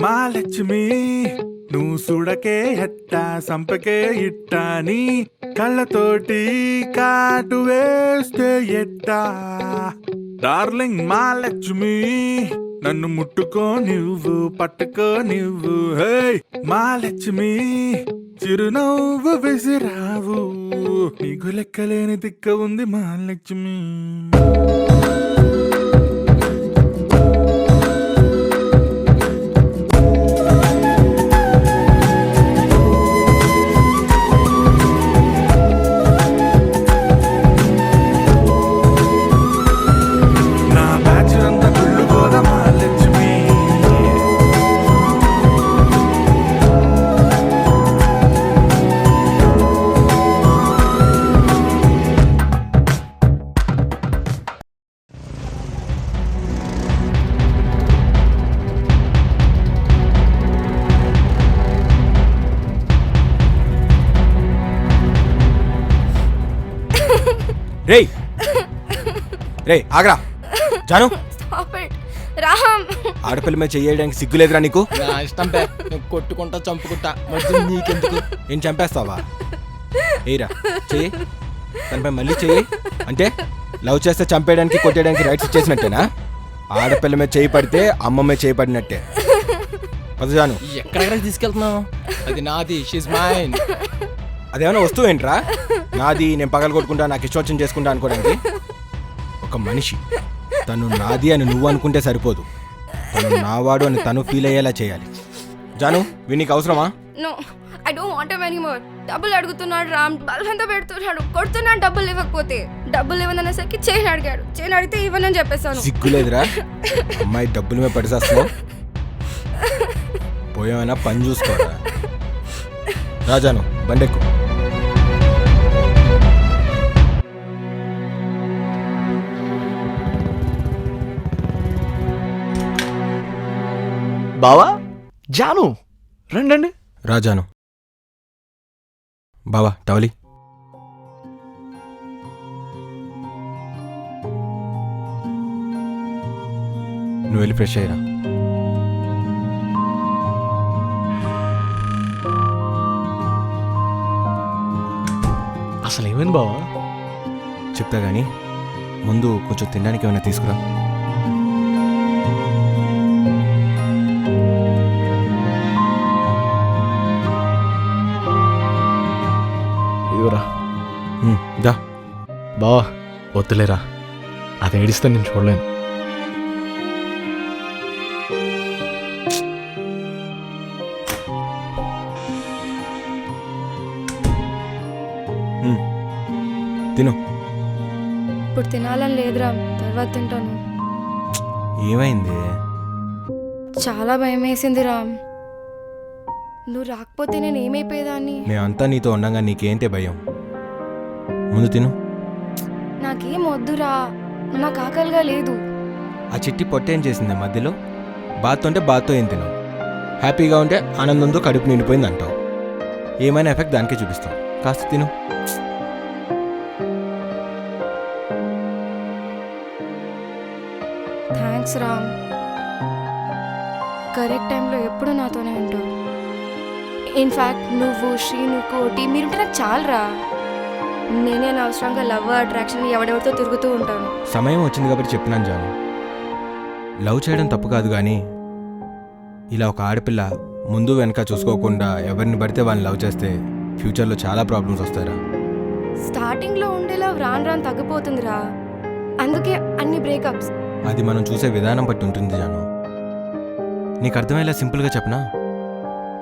మహాలక్ష్మి నువ్వు సుడకే హెట్ట సంపకే ఇట్టాని కళ్ళతోటి కాటు వేస్తే ఎట్టా డార్లింగ్ మహాలక్ష్మి నన్ను ముట్టుకో నువ్వు పట్టుకో నువ్వు హే మహాలక్ష్మి చిరునవ్వు విసిరావు నీకు లెక్కలేని తిక్క ఉంది మహాలక్ష్మి. రేయ్ రేయ్ ఆగ్రా జాను ఆడపిల్ల మీద చెయ్యడానికి సిగ్గులేదురా నీకు? నా ఇష్టం పే, కొట్టుకుంటా చంపుకుంటా మధ్య నీకెందుకు? ఏం చంపేస్తావా? ఏరా చెయ్యి తనపై మళ్ళీ చెయ్యి అంటే లవ్ చేస్తే చంపేయడానికి కొట్టేయడానికి రైట్స్ ఇచ్చేసినట్టేనా? ఆడపిల్ల మీద చేయి పడితే అమ్మ మీద చేయి పడినట్టే. జాను ఎక్కడెక్కడ తీసుకెళ్తున్నావు? అది నాది, షీజ్ మైన్. అదేమైనా వస్తువు ఏంట్రా? నాది నేను పగలు కొట్టుకుంటా నాకు ఇష్టం చేసుకుంటా అనుకోవడానికి. ఒక మనిషి తను నాది అని నువ్వు అనుకుంటే సరిపోదు, తను నావాడు అని తను ఫీల్ అయ్యేలా చేయాలి. జాను వీనికి అవసరమా? No I don't want him anymore. డబ్బులు అడుగుతున్నాడు రామ్, బలవంతం పెడుతున్నాడు, కొడుతున్నాడు డబ్బులు ఇవ్వకపోతే. డబ్బులు ఇవ్వననేసరికి చేయని అడిగాడు, చేయని అడిగితే ఇవ్వనని చెప్పేశాను. సిగ్గులేదురా అమ్మాయి డబ్బుల మీద పడిసేస్తున్నావు? పోయేమైనా పని చూసుకోరా. రాజాను బండెక్కు. బావా జాను రండి. రాజాను బావా టవలి. నువ్వు వెళ్ళి ఫ్రెష్ అయ్యరా. అసలు ఏమైంది బావా? చెప్తా గానీ ముందు కొంచెం తినడానికి ఏమైనా తీసుకురా. ఇవరా దా. బావా వద్దులేరా, అది ఏడిస్తే నేను చూడలేను. తిను. ఇప్పుడు తినాలని లేదురా, తర్వాత తింటాను. ఏమైంది? చాలా భయం వేసింది రామ్, నువ్వు రాకపోతే నేను ఏమైపోయేదాన్ని. మేమంతా నీతో ఉండగా నీకేంటే భయం? ముందు తిను. నాకేం వద్దురా, నాకు ఆకలిగా లేదు. ఆ చిట్టి పొట్టేం చేసింది మధ్యలో? బాత్తో ఉంటే బాత్తో ఏం తిను. హ్యాపీగా ఉంటే ఆనందంతో కడుపు నిండిపోయింది అంటావు. ఏమైనా ఎఫెక్ట్ దానికే చూపిస్తావు. కాస్త తిను. థ్యాంక్స్ రామ్, కరెక్ట్ టైంలో ఎప్పుడు నాతోనే ఉంటావు. ఇన్ఫ్యాక్ట్ నువ్వు శ్రీను కోటి మీరుంటే నాకు చాలరా. నేనే అనవసరంగా లవ్ అట్రాక్షన్ ఎవడెవరితో తిరుగుతూ ఉంటాను. సమయం వచ్చింది కాబట్టి చెప్పినాను జాను, లవ్ చేయడం తప్పు కాదు కానీ ఇలా ఒక ఆడపిల్ల ముందు వెనక చూసుకోకుండా ఎవరిని పడితే వాళ్ళని లవ్ చేస్తే ఫ్యూచర్లో చాలా ప్రాబ్లమ్స్ వస్తాయిరా. స్టార్టింగ్లో ఉండేలా రాను రాను తగ్గిపోతుందిరా, అందుకే అన్ని బ్రేకప్స్. అది మనం చూసే విధానం బట్టి ఉంటుంది జాను. నీకు అర్థమయ్యేలా సింపుల్గా చెప్పనా?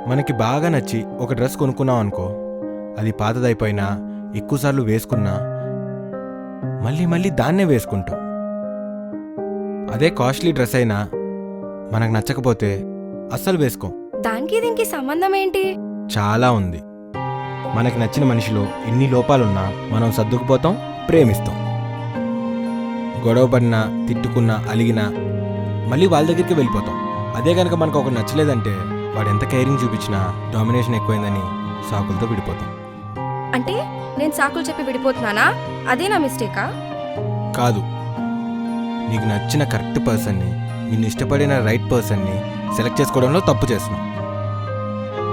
మనకి బాగా నచ్చి ఒక డ్రెస్ కొనుక్కున్నాం అనుకో, అది పాతదైపోయినా ఎక్కువసార్లు వేసుకున్నా మళ్ళీ మళ్ళీ దాన్నే వేసుకుంటాం. అదే కాస్ట్లీ డ్రెస్ అయినా మనకు నచ్చకపోతే అస్సలు వేసుకోం. దానికి దీనికి సంబంధం ఏంటి? చాలా ఉంది. మనకి నచ్చిన మనిషిలో ఎన్ని లోపాలున్నా మనం సర్దుకుపోతాం, ప్రేమిస్తాం. గొడవ పడినా తిట్టుకున్నా అలిగినా మళ్ళీ వాళ్ళ దగ్గరికి వెళ్ళిపోతాం. అదే కనుక మనకు ఒకటి నచ్చలేదంటే వాడు ఎంత కేరింగ్ చూపించినా డామినేషన్ ఎక్కువైందని సాకులతో విడిపోతాం. అంటే నేను సాకులు చెప్పి విడిపోతున్నానా? అదే నా మిస్టేకా? కాదు, నీకు నచ్చిన కరెక్ట్ పర్సన్ని, నిన్ను ఇష్టపడిన రైట్ పర్సన్ని సెలెక్ట్ చేసుకోవడంలో తప్పు చేస్తున్నావు.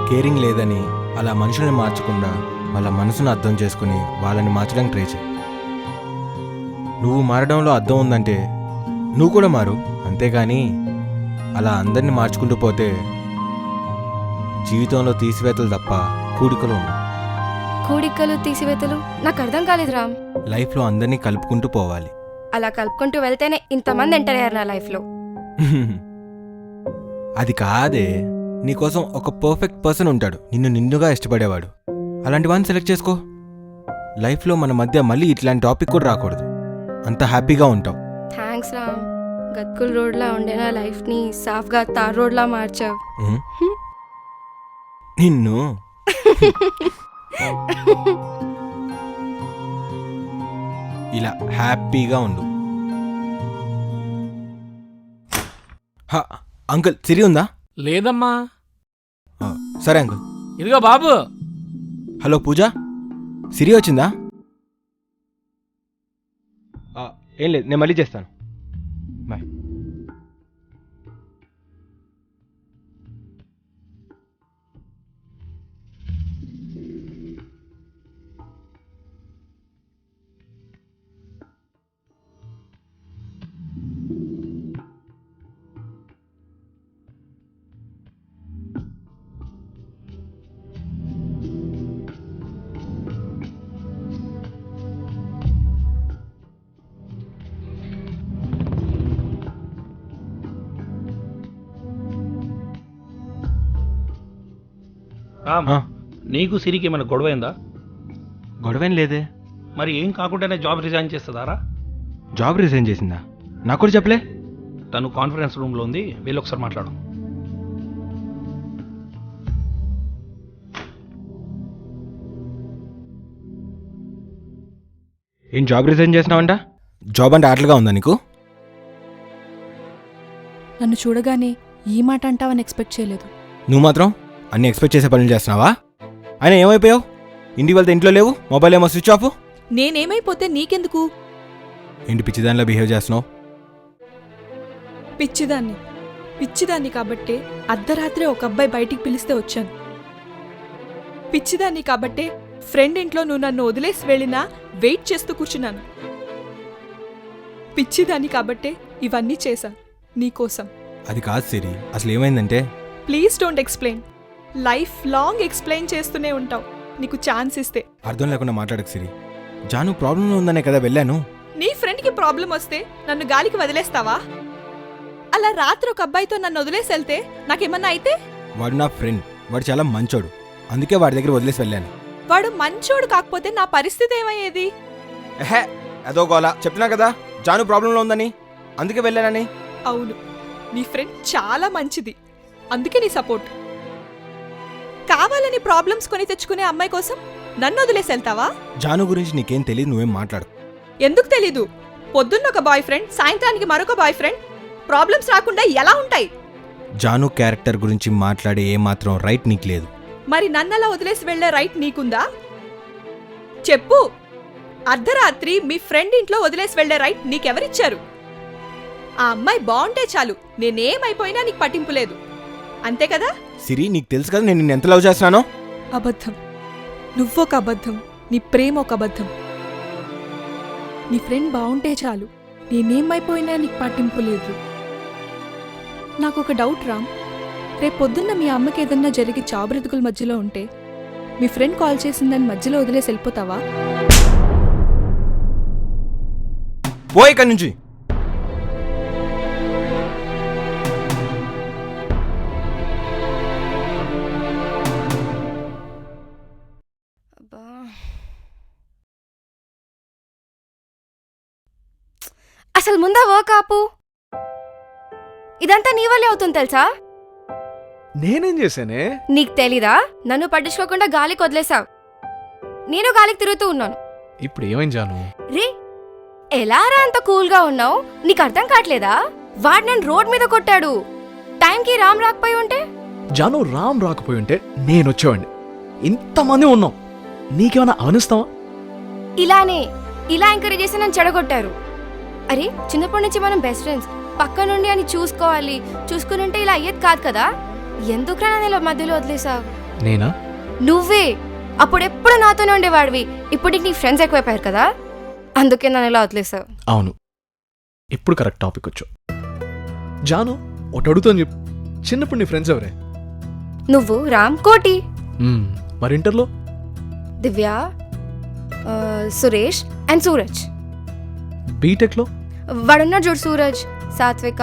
కేరింగ్ లేదని అలా మనుషుల్ని మార్చకుండా వాళ్ళ మనసును అర్థం చేసుకుని వాళ్ళని మార్చడానికి ట్రై చేయి. నువ్వు మారడంలో అర్థం ఉందంటే నువ్వు కూడా మారు, అంతేగాని అలా అందరినీ మార్చుకుంటూ పోతే జీవితంలో తీసివేతలు తప్ప కూడికలు ఉండవు. కూడికలు తీసివేతలు నాకు అర్థం కాలేదు రామ్. లైఫ్లో అందరినీ కలుపుకుంటూ పోవాలి. అలా కలుపుకుంటూ వెళ్తేనే ఇంతమంది ఎంటర్ అయ్యారు నా లైఫ్లో. అది కాదే, నీకోసం ఒక పర్ఫెక్ట్ పర్సన్ ఉంటాడు, నిన్ను నిండుగా ఇష్టపడేవాడు. అలాంటి వాడిని సెలెక్ట్ చేసుకో. లైఫ్లో మన మధ్య మళ్ళీ ఇట్లాంటి టాపిక్ కూడా రాకూడదు. అంత హ్యాపీగా ఉంటావు. థ్యాంక్స్ రామ్. గత్కుల్ రోడ్లా ఉండే నా లైఫ్ని సాఫ్గా తార్ రోడ్లా మార్చావు. నిన్ను ఇలా హ్యాపీగా ఉండు. అంకుల్ సిరి ఉందా? లేదమ్మా. సరే అంకుల్. ఇదిగో బాబు. హలో పూజ, సిరి వచ్చిందా? ఏం లేదు, నేను మళ్ళీ చేస్తాను. బాయ్. రామ్, నీకు సిరికి ఏమైనా గొడవైందా? గొడవేం లేదే. మరి ఏం కాకుండానే జాబ్ రిజైన్ చేస్తుందారా? జాబ్ రిజైన్ చేసిందా? నాకు కూడా చెప్పలే. తను కాన్ఫరెన్స్ రూమ్లో ఉంది, వెళ్ళి ఒకసారి మాట్లాడు. ఏం జాబ్ రిజైన్ చేసినావంట? జాబ్ అంటే ఆటలుగా ఉందా నీకు? నన్ను చూడగానే ఈ మాట అంటావని ఎక్స్పెక్ట్ చేయలేదు. నువ్వు మాత్రం అన్ని ఎక్స్పెక్ట్ చేసే పనులు చేస్తున్నావా? అయినా ఏమైపోయావు? ఇంటికి వెళ్తే ఇంట్లో లేవు, మొబైల్ ఏమో స్విచ్ ఆఫ్. నేనేమైపోతే నీకెందుకు? ఏంటి పిచ్చిదానిలో బిహేవ్ చేస్తున్నావు? పిచ్చిదాన్ని కాబట్టే అర్ధరాత్రి ఒక అబ్బాయి బయటికి పిలిస్తే వచ్చాను. పిచ్చిదాన్ని కాబట్టే ఫ్రెండ్ ఇంట్లో నువ్వు నన్ను వదిలేసి వెళ్ళినా వెయిట్ చేస్తూ కూర్చున్నాను. పిచ్చిదాన్ని కాబట్టే ఇవన్నీ చేశాను నీకోసం. అది కాదు సిరి, అసలు ఏమైందంటే. Please don't explain. Life long explain చేస్తూనే ఉంటావు నీకు ఛాన్స్ ఇస్తే. అర్థం లేకుండా మాట్లాడకు సిరి. జాను ప్రాబ్లంలో ఉందనే కదా వెళ్ళాను. నీ ఫ్రెండ్కి ప్రాబ్లం వస్తే నన్ను గాలికి వదిలేస్తావా? అలా రాత్రి ఒక అబ్బాయితో నన్ను వదిలేసి వెళ్తే నాకేమన్నా అయితే? వాడు నా ఫ్రెండ్, వాడు చాలా మంచోడు, అందుకే వాడి దగ్గర వదిలేసి వెళ్ళాను. వాడు మంచోడు కాకపోతే నా పరిస్థితి ఏమయ్యేది? అదో గోలా చెప్తున్నా కదా, జాను ప్రాబ్లంలో ఉందని, అందుకే వెళ్ళానని. అవును, నీ ఫ్రెండ్ చాలా మంచిది, అందుకే నీ సపోర్ట్. కావాలని ప్రాబ్లమ్స్ కొని తెచ్చుకునే అమ్మాయి కోసం నన్ను వదిలేసి వెళ్తావా? జాను గురించి నీకేం తెలియదు, నువ్వేం మాట్లాడు. ఎందుకు తెలీదు? పొద్దున్న ఒక బాయ్ ఫ్రెండ్, సాయంత్రానికి మరొక బాయ్ ఫ్రెండ్. ప్రాబ్లమ్స్ రాకుండా ఎలా ఉంటాయి? జాను క్యారెక్టర్ గురించి మాట్లాడే ఏమాత్రం రైట్ నీకు లేదు. మరి నన్నలా వదిలేసి వెళ్లే రైట్ నీకుందా? చెప్పు. అర్ధరాత్రి మీ ఫ్రెండ్ ఇంట్లో వదిలేసి వెళ్లే రైట్ నీకెవరిచ్చారు? ఆ అమ్మాయి బాగుంటే చాలు, నేనేమైపోయినా నీకు పట్టింపు లేదు, అంతే కదా? సిరి, నీకు తెలుసు కదా నేను నిన్ను ఎంత లవ్ చేస్తున్నానో. అబద్ధం. నువ్వొక అబద్ధం, నీ ప్రేమ ఒక అబద్ధం. నీ ఫ్రెండ్ బాగుంటే చాలు, నేనేమైపోయినా నీకు పట్టింపు లేదు. నాకొక డౌట్ రామ్. రేపు పొద్దున్న మీ అమ్మకి ఏదన్నా జరిగి చాబురెతుకుల మధ్యలో ఉంటే మీ ఫ్రెండ్ కాల్ చేసిందని మధ్యలో వదిలేసి వెళ్ళిపోతావా? పో ఇక్కడి నుంచి. అసలు ముందా వర్క్ ఆపు. ఇదంతా నీ వల్లే అవుతుంది తెలుసా? నేనేం చేశానే? నీకు తెలీదా? నన్ను పట్టించుకోకుండా గాలికి వదిలేసావు, నేను గాలికి తిరుగుతూ ఉన్నాను. ఇప్పుడు ఏమైంది జాను? రే, ఎలారా అంత కూల్గా ఉన్నావు? నీకు అర్థం కావట్లేదా? వాడు నన్ను రోడ్ మీద కొట్టాడు. టైంకి రామ్ రాకపోయి ఉంటే? జాను, రామ్ రాకపోయి ఉంటే నేను వచ్చేవాడిని. ఇంతమంది ఉన్నాం, నీకేమైనా అనుస్తావా? ఇలా ఎంకరేజ్ చేసి నన్ను చెడగొట్టారు. అరే చిన్నప్పటి నుంచి మనం బెస్ట్ ఫ్రెండ్స్, పక్క నుండి అని చూసుకుని ఉంటే ఇలా అయ్యేది కాదు కదా. ఎందుకురా నన్ను ఇలా మధ్యలో వదిలేసావు? నేనా? నువ్వే అప్పుడెప్పుడు నాతోనే ఉండేవాడివి, ఇప్పుడు నీ ఫ్రెండ్స్ ఎక్కువైపోయారు కదా, అందుకే నన్ను ఇలా వదిలేసావు. అవును, ఇప్పుడు కరెక్ట్ టాపిక్ వచ్చు. జాను, ఒకటి అడుగుతాను చెప్పు, చిన్నప్పుడు నీ ఫ్రెండ్స్ ఎవరే? నువ్వు, రామ్, కోటి. మరి ఇంటర్లో? దివ్య, సురేష్ అండ్ సూరజ్. బీటెక్లో? వాడున్నాడు చూడు, సూరజ్, సాత్విక,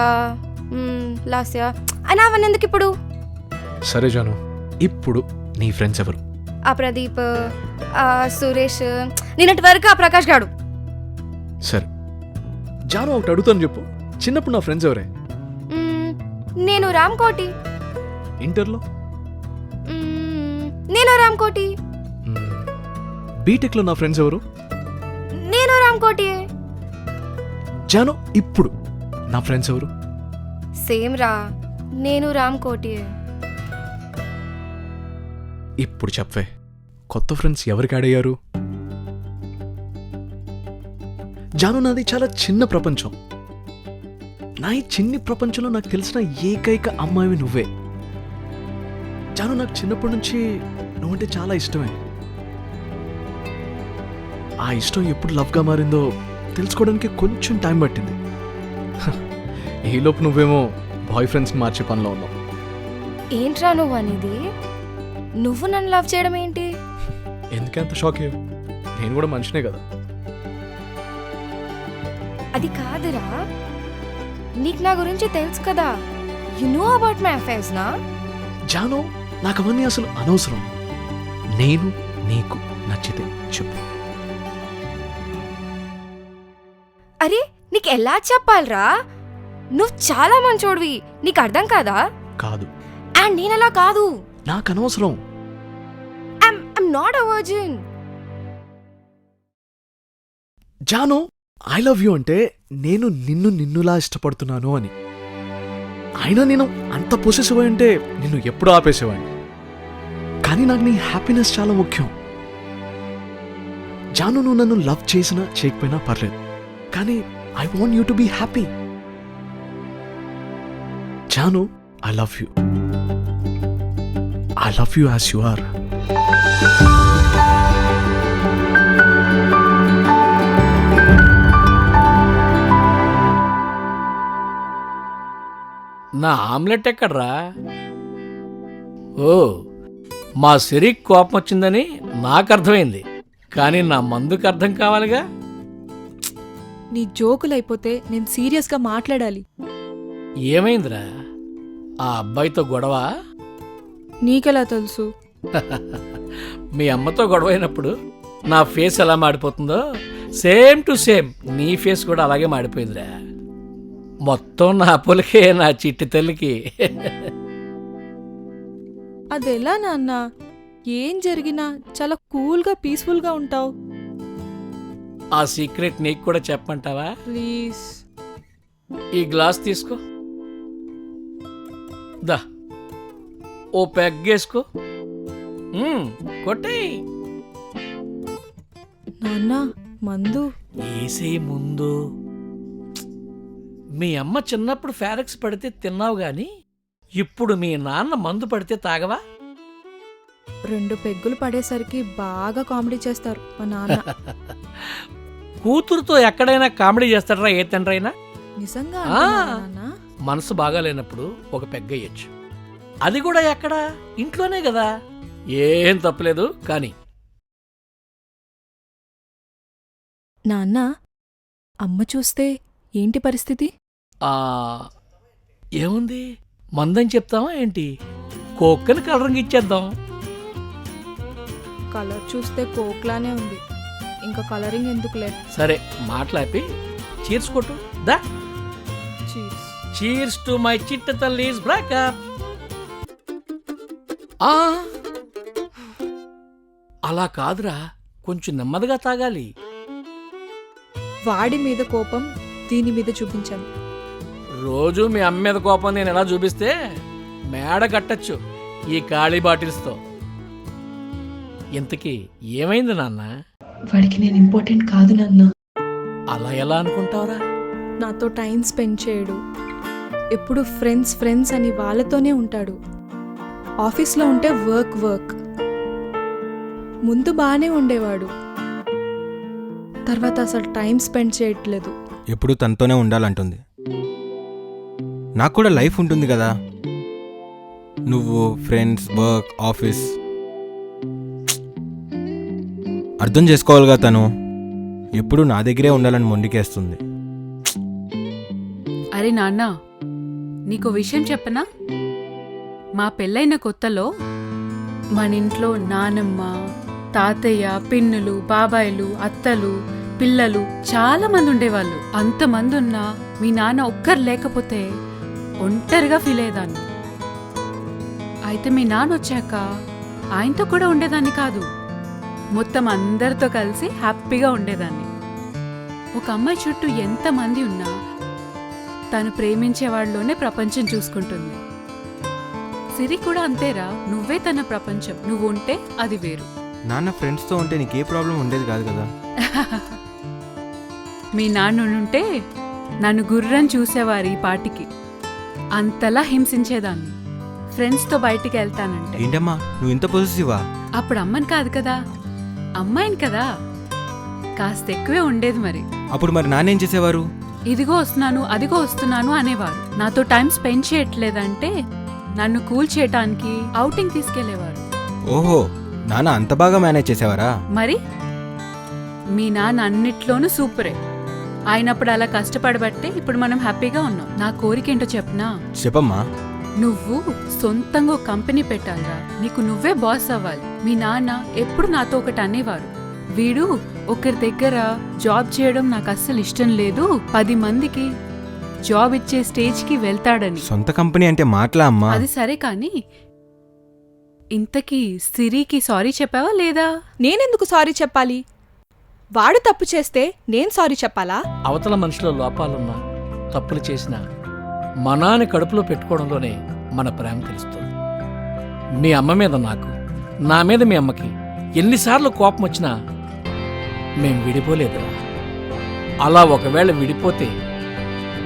లాస్య అని అవన్నీ ఎందుకు ఇప్పుడు? సరే జాను, ఇప్పుడు నీ ఫ్రెండ్స్ ఎవరు? ఆ ప్రదీప్, ఆ సురేష్, నిన్నటి వరకు ఆ ప్రకాష్ గాడు. సరే జాను, ఒకటి అడుగుతాను చెప్పు, చిన్నప్పుడు నా ఫ్రెండ్స్ ఎవరే? నేను, రామ్, కోటి. ఇంటర్లో? నేను, రామ్, కోటి. బీటెక్లో నా ఫ్రెండ్స్ ఎవరు? నేను, రామ్, కోటి. జాను, ఇప్పుడు నా ఫ్రెండ్స్ ఎవరు? సేమ్ రా, నేను, రామ్, కోటి. ఇప్పుడు చెప్పవే, కొత్త ఫ్రెండ్స్ ఎవరికి యాడ్ అయ్యారు? జాను, నాది చాలా చిన్న ప్రపంచం. నా ఈ చిన్ని ప్రపంచంలో నాకు తెలిసిన ఏకైక అమ్మాయివి నువ్వే. జాను, నాకు చిన్నప్పటి నుంచి నువ్వంటే చాలా ఇష్టమే. ఆ ఇష్టం ఎప్పుడు లవ్గా మారిందో తెలుసుకోవడానికి కొంచెం టైం పట్టింది. ఈలోపు నువ్వేమో బాయ్ ఫ్రెండ్స్ని మార్చే పనిలో ఉన్నావు. ఏంట్రా నువ్వు అనేది? నువ్వు నన్ను లవ్ చేయడం ఏంటి? ఎందుకంత షాక్ అయ్యావు? నేను కూడా మనిషినే కదా. అది కాదురా, నీకు నా గురించి తెలుసు కదా. You know about my affairs నా? జాను, నాకు అవన్నీ అసలు అనవసరం. నేను నీకు నచ్చితే చెప్పు. అరే నీకు ఎలా చెప్పాలరా? నువ్వు చాలా మంచోడివి, నీకు అర్థం కాదా? కాదు, అండ్ నేను అలా కాదు. నాకు అనవసరం. I'm not a virgin. Janu, I love you అంటే నేను నిన్నులా ఇష్టపడుతున్నాను అని. అయినా నేను అంత పొసెసివ్ అంటే నిన్ను ఎప్పుడూ ఆపేసేవాడిని. కానీ నాకు నీ హ్యాపీనెస్ చాలా ముఖ్యం. జాను, నువ్వు నన్ను లవ్ చేసినా చేయకపోయినా పర్లేదు, కానీ I want you to be happy. Janu, I love you. I love you as you are. నా ఆమ్లెట్ ఎక్కడ్రా? ఓ, మా సిరికి కోపం వచ్చిందని నాకు అర్థమైంది, కానీ నా మందుకు అర్థం కావాలిగా. నీ జోకులైపోతే నేను సీరియస్గా మాట్లాడాలి. ఏమైందిరా? ఆ అబ్బాయితో గొడవ? నీకెలా తెలుసు? మీ అమ్మతో గొడవ అయినప్పుడు నా ఫేస్ ఎలా మాడిపోతుందో సేమ్ టు సేమ్ నీ ఫేస్ కూడా అలాగే మాడిపోయిందిరా. మొత్తం నా పులికే, నా చిట్టి తల్లికి. అదెలా నాన్న? ఏం జరిగినా చాలా కూల్గా పీస్ఫుల్గా ఉంటావు. ఆ సీక్రెట్ నీకు కూడా చెప్పమంటావా? ప్లీజ్. ఈ గ్లాస్ తీసుకో, దా ఓ పెగ్గేసుకో, కొట్టేయ్. నాన్న, మందు. ఏసే ముందు. మీ అమ్మ చిన్నప్పుడు ఫారెక్స్ పడితే తిన్నావు గాని ఇప్పుడు మీ నాన్న మందు పడితే తాగవా? 2 పెగ్గులు పడేసరికి బాగా కామెడీ చేస్తారు మా నాన్న. కూతురుతో ఎక్కడైనా కామెడీ చేస్తాడరా ఏ తండ్రి అయినా? నిజంగా ఆ. అంటున్నావా నాన్న? మనసు బాగాలేనప్పుడు ఒక పెగ్గయ్యొచ్చు, అది కూడా ఎక్కడ? ఇంట్లోనే కదా. ఏం తప్పులేదు కానీ. నాన్న, అమ్మ చూస్తే ఏంటి పరిస్థితి? ఆ ఏముంది, మందని చెప్తావా ఏంటి? కోక్కని కలరింగ్ ఇచ్చేద్దాం. కలర్ చూస్తే కోక్లానే ఉంది, ఇంకా కలరింగ్ ఎందుకులే. సరే మాట్లాపి చీర్స్ కొట్టు, దా. చీజ్. చీర్స్ టు మై చిట్ట తల్లీస్ బ్రేకప్. అలా కాదురా, కొంచెం నెమ్మదిగా తాగాలి. వాడి మీద కోపం దీని మీద చూపించాను. రోజు మీ అమ్మ మీద కోపం నేను ఎలా చూపిస్తే మేడ కట్టచ్చు ఈ ఖాళీ బాటిల్స్తో. ఇంతకీ ఏమైంది నాన్న? వాడికి నేను ఇంపార్టెంట్ కాదు నాన్న. అలా ఎలా అనుకుంటావురా? నాతో టైం స్పెండ్ చేయడు. ఎప్పుడు ఫ్రెండ్స్ ఫ్రెండ్స్ అని వాళ్ళతోనే ఉంటాడు. ఆఫీస్లో ఉంటే వర్క్ వర్క్. ముందు బాగానే ఉండేవాడు, తర్వాత అసలు టైం స్పెండ్ చేయట్లేదు. ఎప్పుడు తనతోనే ఉండాలంటుంది. నాకు కూడా లైఫ్ ఉంటుంది కదా. నువ్వు ఫ్రెండ్స్, వర్క్, ఆఫీస్ అర్థం చేసుకోవాలిగా. తను ఎప్పుడు నా దగ్గరే ఉండాలని మొండికేస్తుంది. అరే నాన్న, నీకు విషయం చెప్పనా? మా పెళ్ళైన కొత్తలో మన ఇంట్లో నానమ్మ, తాతయ్య, పిన్నులు, బాబాయిలు, అత్తలు, పిల్లలు చాలా మంది ఉండేవాళ్ళు. అంతమంది ఉన్నా మీ నాన్న ఒక్కరు లేకపోతే ఒంటరిగా ఫీల్ అయ్యేదాన్ని. అయితే మీ నాన్న వచ్చాక ఆయనతో కూడా ఉండేదాన్ని కాదు, మొత్తం అందరితో కలిసి హ్యాపీగా ఉండేదాన్ని. ఒక అమ్మాయి చుట్టూ ఎంతమంది ఉన్నా తను ప్రేమించేవాడిలోనే ప్రపంచం చూసుకుంటుంది. సిరి కూడా అంతేరా, నువ్వే తన ప్రపంచం. నువ్వు ఉంటే అది వేరు. నాన్న ఫ్రెండ్స్తో ఉంటే నీకే ప్రాబ్లం ఉండేది కాదు కదా. మీ నాన్న ఉంటే నన్ను గుర్రం చూసేవారు ఈ పాటికి. అంతలా హింసించేదాన్ని ఫ్రెండ్స్తో బయటికి వెళ్తానంటే. ఏంటమ్మా నువ్వు ఇంత పొజిటివా? అప్పుడు అమ్మని కాదు కదా, అమ్మాయిని కదా, కాస్త ఎక్కువే ఉండేది. మరి అప్పుడు మరి నాన్న ఏం చేసేవారు? ఇదిగో వస్తున్నాను, అదిగో వస్తున్నాను అనేవారు. నాతో టైం స్పెండ్ చేయట్లేదంటే నన్ను కూల్ చేయటానికి ఔటింగ్ తీసుకెళ్లేవారు. ఓహో, నాన్న అంత బాగా మేనేజ్ చేసేవారా? మరి మీ నాన్న అన్నిట్లోనూ సూపరే. ఆయనప్పుడు అలా కష్టపడబట్టే ఇప్పుడు మనం హ్యాపీగా ఉన్నాం. నా కోరికేంటో చెప్పనా? చెప్పమ్మా. నువ్వు సొంతంగా ఒక కంపెనీ పెట్టాలిరా. నీకు నువ్వే బాస్ అవ్వాలి. మీ నాన్న ఎప్పుడు నాతో ఒకటి అనేవారు, వీడు ఒకరి దగ్గర జాబ్ చేయడం నాకు అస్సలు ఇష్టం లేదు, 10 మందికి జాబ్ ఇచ్చే స్టేజ్కి వెళ్తాడని. సొంత కంపెనీ అంటే మాటలా అమ్మా? అది సరే కానీ ఇంతకీ సిరికి సారీ చెప్పావా లేదా? నేనెందుకు సారీ చెప్పాలి? వాడు తప్పు చేస్తే నేను సారీ చెప్పాలా? అవతల మనిషిలో లోపాలున్నా, తప్పులు చేసినా మనాన్ని కడుపులో పెట్టుకోవడంలోనే మన ప్రేమ తెలుస్తుంది. మీ అమ్మ మీద నాకు, నా మీద మీ అమ్మకి ఎన్నిసార్లు కోపం వచ్చినా మేం విడిపోలేదురా. అలా ఒకవేళ విడిపోతే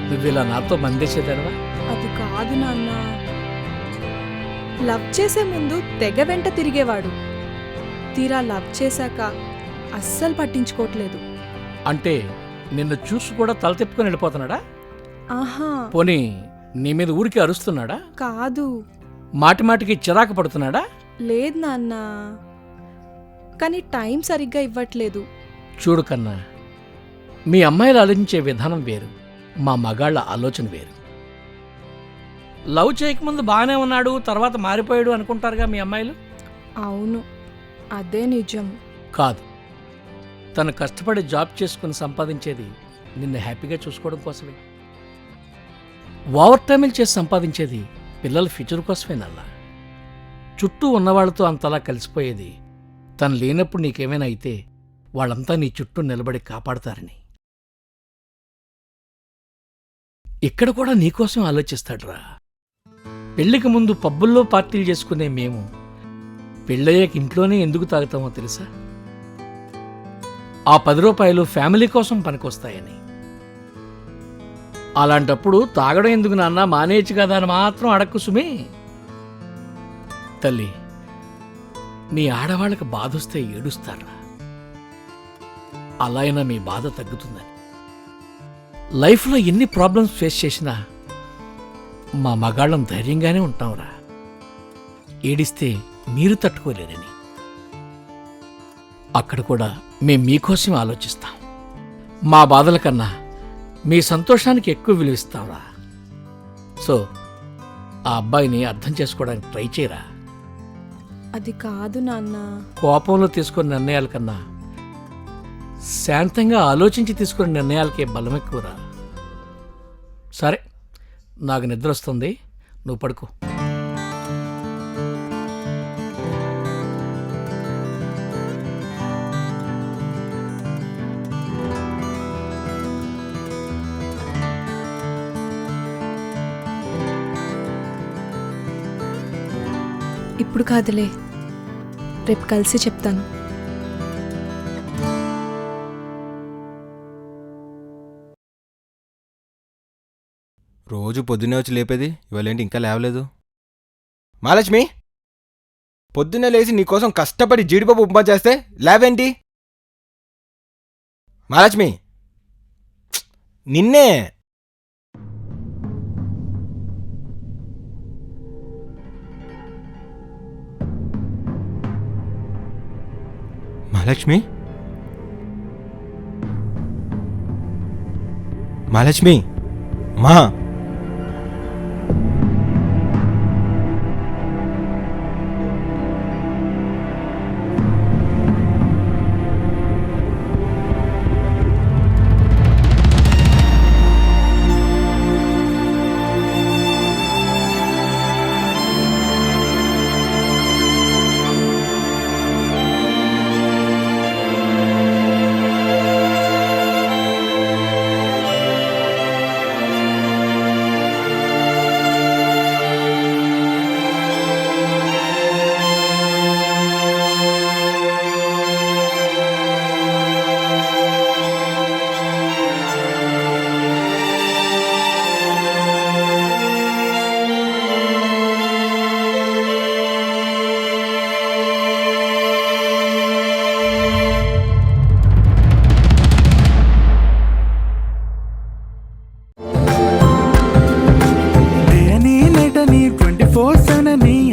నువ్వు ఇలా నాతో మందేసేదానివా? అది కాదు నాన్న. లవ్ చేసే ముందు తెగ వెంట తిరిగేవాడు, తీరా లవ్ చేశాక అస్సలు పట్టించుకోవట్లేదు. అంటే నిన్ను చూసి కూడా తల తిప్పుకొని వెళ్ళిపోతున్నాడా? ఆహా పోనీ నీ మీద ఊరికి అరుస్తున్నాడా? కాదు. మాటిమాటికి చిరాకు పడుతున్నాడా? లేదు నాన్న, కానీ టైం సరిగ్గా ఇవ్వట్లేదు. చూడు కన్నా, మీ అమ్మాయిలు ఆలోచించే విధానం వేరు, మా మగాళ్ళ ఆలోచన వేరు. లవ్ చేయకముందు బాగానే ఉన్నాడు, తర్వాత మారిపోయాడు అనుకుంటారుగా మీ అమ్మాయిలు. అవును, అదే నిజం. కాదు, తను కష్టపడి జాబ్ చేసుకుని సంపాదించేది నిన్ను హ్యాపీగా చూసుకోవడం కోసమే. ఓవర్ టైమిల్ చేసి సంపాదించేది పిల్లల ఫ్యూచర్ కోసమే నాన్న. చుట్టూ ఉన్నవాళ్లతో అంతలా కలిసిపోయేది తను లేనప్పుడు నీకేమైనా అయితే వాళ్ళంతా నీ చుట్టూ నిలబడి కాపాడతారని. ఇక్కడ కూడా నీకోసం ఆలోచిస్తాడురా. పెళ్లికి ముందు పబ్బుల్లో పార్టీలు చేసుకునే మేము పెళ్ళయ్యాక ఇంట్లోనే ఎందుకు తాగుతామో తెలుసా? ఆ 10 రూపాయలు ఫ్యామిలీ కోసం పనికొస్తాయని. అలాంటప్పుడు తాగడం ఎందుకు నాన్న, మానేయచ్చు కదా అని మాత్రం అడక్కు సుమే. తల్లి, మీ ఆడవాళ్ళకి బాధొస్తే ఏడుస్తారా? అలా అయినా మీ బాధ తగ్గుతుందని. లైఫ్లో ఎన్ని ప్రాబ్లమ్స్ ఫేస్ చేసినా మా మగాళ్ళం ధైర్యంగానే ఉంటాంరా. ఏడిస్తే మీరు తట్టుకోలేరని. అక్కడ కూడా మేం మీకోసం ఆలోచిస్తాం. మా బాధల కన్నా మీ సంతోషానికి ఎక్కువ విలువిస్తాంరా. సో ఆ అబ్బాయిని అర్థం చేసుకోవడానికి ట్రై చేయరా. అది కాదు నాన్న. కోపంలో తీసుకున్న నిర్ణయాల కన్నా శాంతంగా ఆలోచించి తీసుకునే నిర్ణయాలకే బలం ఎక్కువరా. సరే, నాకు నిద్ర వస్తుంది, నువ్వు పడుకో. ఇప్పుడు కాదులే, రేపు కలిసి చెప్తాను. రోజు పొద్దున్నే వచ్చి లేపేది, ఇవాళేంటి ఇంకా లేవలేదు? మహాలక్ష్మి, పొద్దున్నే లేచి నీకోసం కష్టపడి జీడిపప్పు ఉప్మా చేస్తే లేవేంటి? మహాలక్ష్మి, నిన్నే. మహాలక్ష్మి, మహాలక్ష్మి, మా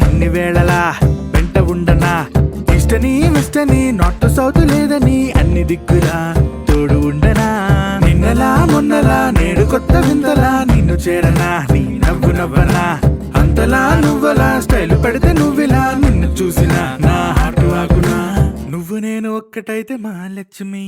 అన్ని వేళలా వెంట ఉండనా, ఇష్టని మిష్టని నాట్ సౌత్ లేదని అన్ని దిక్కులా తోడు ఉండనా, నిన్నలా మొన్నలా నేడు కొత్త వింతలా నిన్ను చేరనా, నీ నవ్వు నవ్వనా, అంతలా నువ్వలా స్టైల్ పెడితే నువ్విలా నిన్ను చూసినా నా హార్ట్ ఆగునా, నువ్వు నేను ఒక్కటైతే మహాలక్ష్మి.